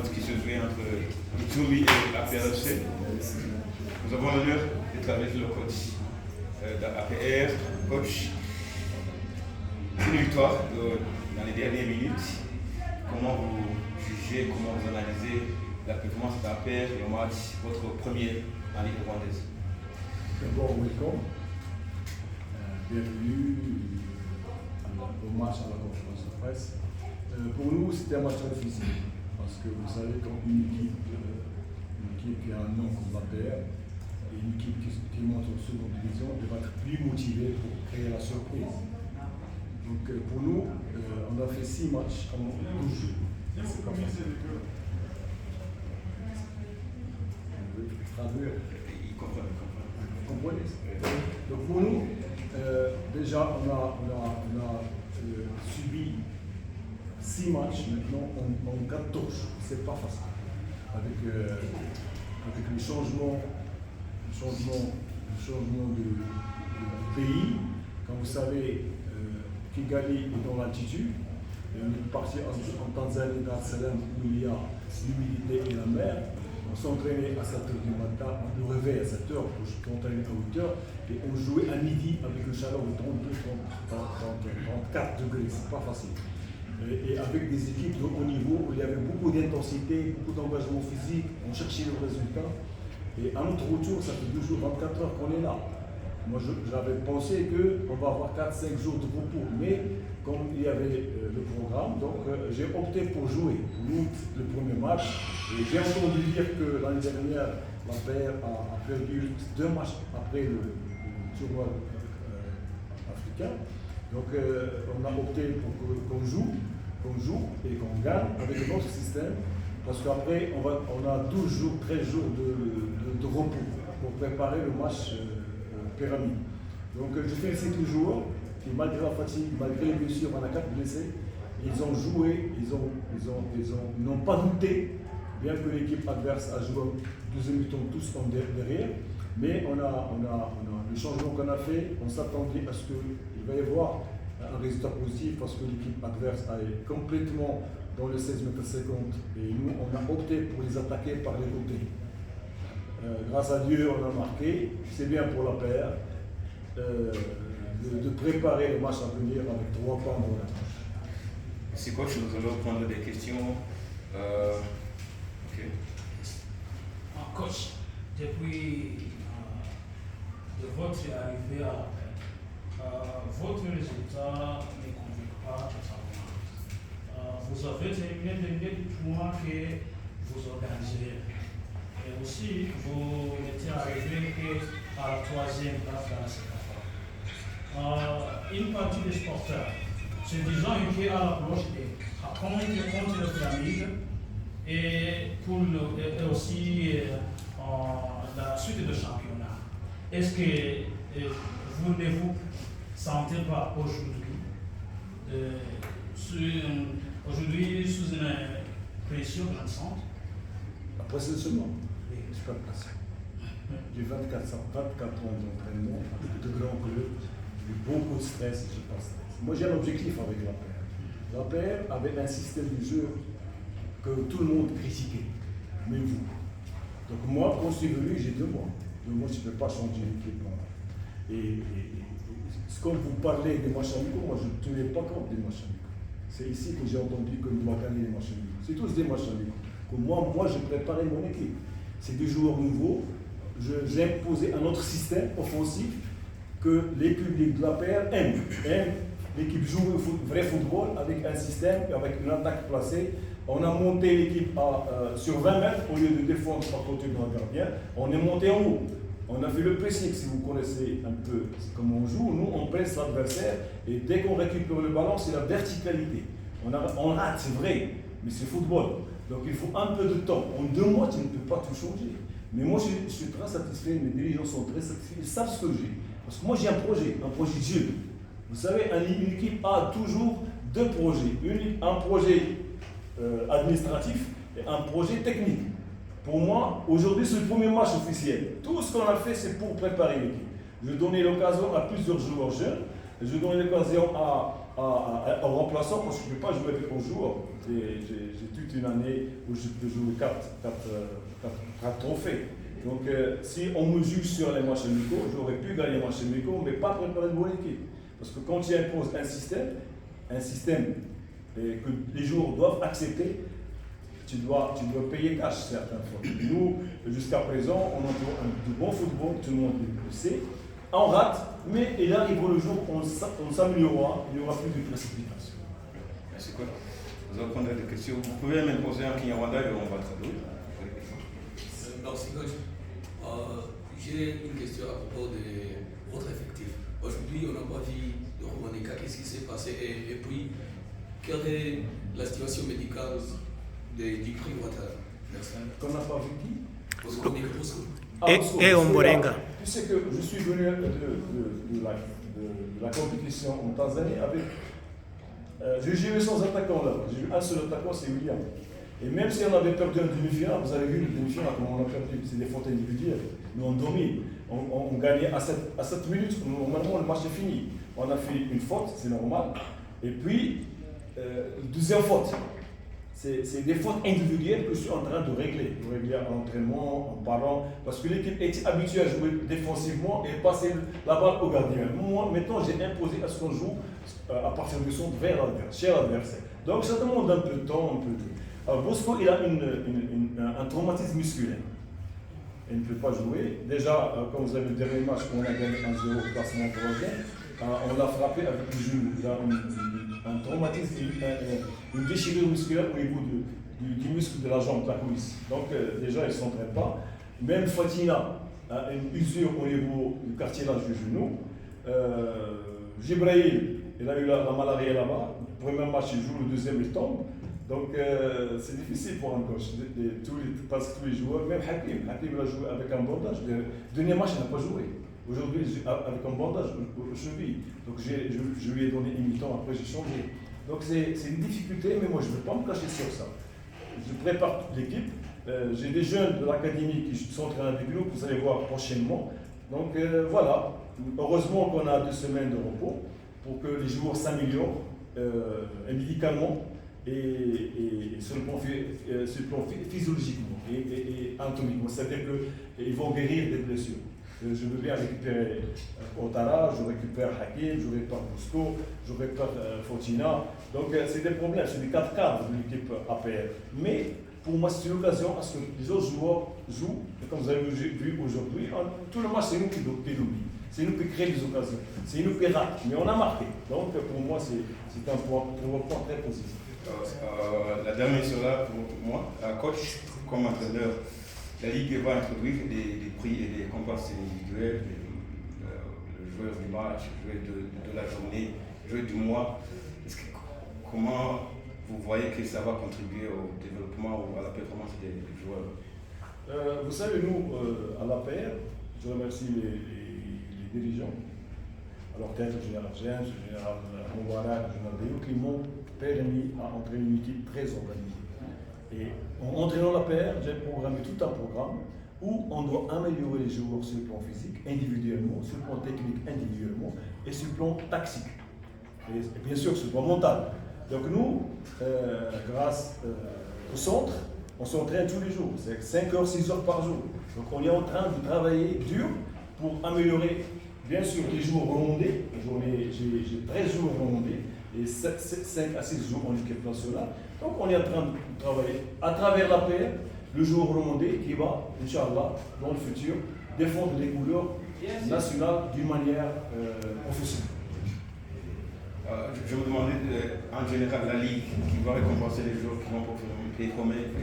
match qui se jouait entre Itoumi et APRFC. Nous avons l'honneur d'être avec le coach d'APR. Coach, c'est une victoire dans les dernières minutes. Comment vous jugez, comment vous analysez la performance d'APR et au match, votre premier en Ligue rwandaise? D'abord, welcome. Bienvenue au match à la conférence de presse. Pour nous, c'était un match difficile parce que vous savez, quand une équipe qui a un nom comme l'APR et une équipe qui monte en seconde division, elle va être plus motivée pour créer la surprise. Donc pour nous, on a fait 6 matchs en 12 jours. C'est pas facile. Traduire. Ils comprennent. Vous comprenez? Donc pour nous, déjà, on a subi 6 matchs maintenant en 14. C'est pas facile. Avec le changement de pays, comme vous savez, Kigali est dans l'altitude. On est parti en Tanzanie, Dar es Salaam, où il y a l'humidité et la mer. On s'entraînait à 7h du matin, on nous réveille à 7h pour s'entraîner à 8h et on jouait à midi avec une chaleur de 32, 34 degrés, c'est pas facile. Et avec des équipes de haut niveau où il y avait beaucoup d'intensité, beaucoup d'engagement physique, on cherchait le résultat. Et à notre retour, ça fait 2 jours, 24 heures qu'on est là. Moi, j'avais pensé qu'on va avoir 4-5 jours de repos, mais comme il y avait le programme, donc j'ai opté pour jouer. Pour nous, le premier match. Et j'ai entendu dire que l'année dernière, l'APR a perdu 2 matchs après le tournoi africain. Donc on a opté pour qu'on joue et qu'on gagne avec notre système. Parce qu'après, on a 12 jours, 13 jours de repos pour préparer le match pyramide. Donc je félicite les joueurs qui, malgré la fatigue, malgré les blessures, on a 4 blessés, ils ont joué, ils n'ont pas douté, bien que l'équipe adverse a joué en deuxième mi-temps tous en derrière. Mais on a le changement qu'on a fait, on s'attendait à ce qu'il va y avoir un résultat positif parce que l'équipe adverse est complètement dans le 16 mètres 50 et nous on a opté pour les attaquer par les côtés. Grâce à Dieu on a marqué, c'est bien pour la paire de préparer le match à venir avec 3 points dans la poche. Merci coach, nous allons prendre des questions. Coach, depuis votre arrivée à votre résultat ne convainc pas totalement. Vous avez terminé le dernier tournoi que vous organisez. Et aussi, vous n'étiez arrivé qu'à la 3e place dans la CECAFA. Une partie des sporteurs se disant qu'à l'approche de contre le pyramide et aussi la suite de championnat. Est-ce que vous ne vous sentez pas aujourd'hui sous une pression grandissante? Après ce seulement, je suis pas placé. J'ai 24 ans d'entraînement, de grands clubs, j'ai beaucoup de stress, je pas stress. Moi j'ai un objectif avec l'APR. L'APR avait un système de jeu que tout le monde critiquait, même vous. Donc moi, quand je suis venu, j'ai 2 mois. 2 mois, je ne peux pas changer l'équipe. Et comme vous parlez des matchs amicaux, moi je ne tenais pas compte des matchs amicaux. C'est ici que j'ai entendu qu'on doit gagner les matchs amicaux. C'est tous des matchs amicaux. Moi, j'ai préparé mon équipe. C'est des joueurs nouveaux. J'ai imposé un autre système offensif que les publics de l'APR aiment. L'équipe joue le vrai football avec un système, avec une attaque placée. On a monté l'équipe sur 20 mètres au lieu de défendre par côté de notre gardien. On est monté en haut. On a fait le pressing, si vous connaissez un peu comment on joue. Nous, on presse l'adversaire et dès qu'on récupère le ballon, c'est la verticalité. On rate, c'est vrai, mais c'est football. Donc il faut un peu de temps. En 2 mois, tu ne peux pas tout changer. Mais moi, je suis très satisfait. Mes dirigeants sont très satisfaits. Ils savent ce que j'ai. Parce que moi, j'ai un projet de jeu. Vous savez, une équipe a toujours 2 projets. Un projet administratif et un projet technique. Pour moi, aujourd'hui, c'est le premier match officiel. Tout ce qu'on a fait, c'est pour préparer l'équipe. Je donnais l'occasion à plusieurs joueurs jeunes. Je donnais l'occasion à en remplaçant parce que je ne peux pas jouer avec 11 joueurs. J'ai toute une année où je peux jouer 4 trophées. Donc si on me juge sur les matchs amicaux, j'aurais pu gagner les matchs amicaux, mais pas préparer une bonne équipe. Parce que quand tu imposes un système que les joueurs doivent accepter, tu dois payer cash certaines fois. Nous, jusqu'à présent, on a du bon football, tout le monde le sait. On rate, mais il arrive le jour où on s'améliorera, il n'y aura plus de précipitation. Merci quoi. Vous allez prendre des questions. Vous pouvez même poser un Kinyarwanda et on va traduire. Merci coach. J'ai une question à propos de votre effectif. Aujourd'hui, on n'a pas vu de Romanica, qu'est-ce qui s'est passé et puis, quelle est la situation médicale du prix Water? Merci. Qu'on n'a pas vu qui? Et Omborenga. Tu sais que je suis venu de la compétition en Tanzanie avec. J'ai eu sans attaquant là. J'ai eu un seul attaquant, c'est William. Et même si on avait perdu un demi-finale, vous avez vu le demi-finale, comment on a perdu, c'est des fautes individuelles. Nous on domine. On gagnait à 7 minutes, normalement le match est fini. On a fait une faute, c'est normal. Et puis, deuxième faute. C'est des fautes individuelles que je suis en train de régler en entraînement, en parlant, parce que l'équipe est habituée à jouer défensivement et passer la balle au gardien. Moi, maintenant, j'ai imposé à ce qu'on joue à partir du centre vers l'adversaire. Donc, ça demande un peu de temps, un peu de... Alors, Bosco, il a un traumatisme musculaire. Il ne peut pas jouer. Déjà, comme vous avez le dernier match, on a gagné 1-0 placement troisième. On l'a frappé avec le genou. Il a un traumatisme, une déchirure musculaire au niveau du muscle de la jambe, de la cuisse. Donc déjà, il ne s'entraîne pas. Même Fatina a une usure au niveau du cartilage du genou. Jibrahil, il a eu la malaria là-bas. Le premier match, il joue, le deuxième, il tombe. Donc c'est difficile pour un coach. Parce que tous les joueurs, même Hakim il a joué avec un bandage. Le dernier match, il n'a pas joué. Aujourd'hui, avec un bandage au cheville. Donc je lui ai donné une mi-temps, après j'ai changé. Donc c'est une difficulté, mais moi je ne veux pas me cacher sur ça. Je prépare toute l'équipe. J'ai des jeunes de l'académie qui sont en train avec nous, que vous allez voir prochainement. Donc voilà, heureusement qu'on a 2 semaines de repos pour que les joueurs s'améliorent médicalement et sur le plan physiologiquement et anatomiquement. C'est-à-dire qu'ils vont guérir des blessures. Je veux bien récupérer Otara, je récupère Hakim, je récupère Bosco, je récupère Fortina. Donc c'est des problèmes, c'est des 4 cadres de l'équipe APR. Mais pour moi c'est une occasion à ce que les autres joueurs jouent. Et comme vous avez vu aujourd'hui, tout le match c'est nous qui l'oublions. C'est nous qui créons les occasions. C'est nous qui ratons. Mais on a marqué. Donc pour moi c'est un point très positif. La dernière chose là pour moi, coach, comme entraîneur, la Ligue va introduire des prix et des récompenses individuelles, le joueur du match, le joueur de la journée, le joueur du mois. Comment vous voyez que ça va contribuer au développement ou à la performance des joueurs? Vous savez, nous, à l'APR, je remercie les dirigeants, alors peut-être le général James, le général Moubarak, le général Déo, qui m'ont permis à entraîner une équipe très organisée. Et en entraînant l'APR, j'ai programmé tout un programme où on doit améliorer les joueurs sur le plan physique, individuellement, sur le plan technique, individuellement, et sur le plan tactique. Et bien sûr, sur le plan mental. Donc nous, grâce au centre, on s'entraîne tous les jours. C'est 5 heures, 6 heures par jour. Donc on est en train de travailler dur pour améliorer, bien sûr, les jours remontés. J'ai 13 jours remontés et 5 à 6 jours en équipe nationale. Donc on est en train de travailler à travers la paix, le jour remonté qui va, Inch'Allah, dans le futur, défendre les couleurs nationales d'une manière professionnelle. Je me demandais en général la Ligue qui va récompenser les joueurs qui vont performer.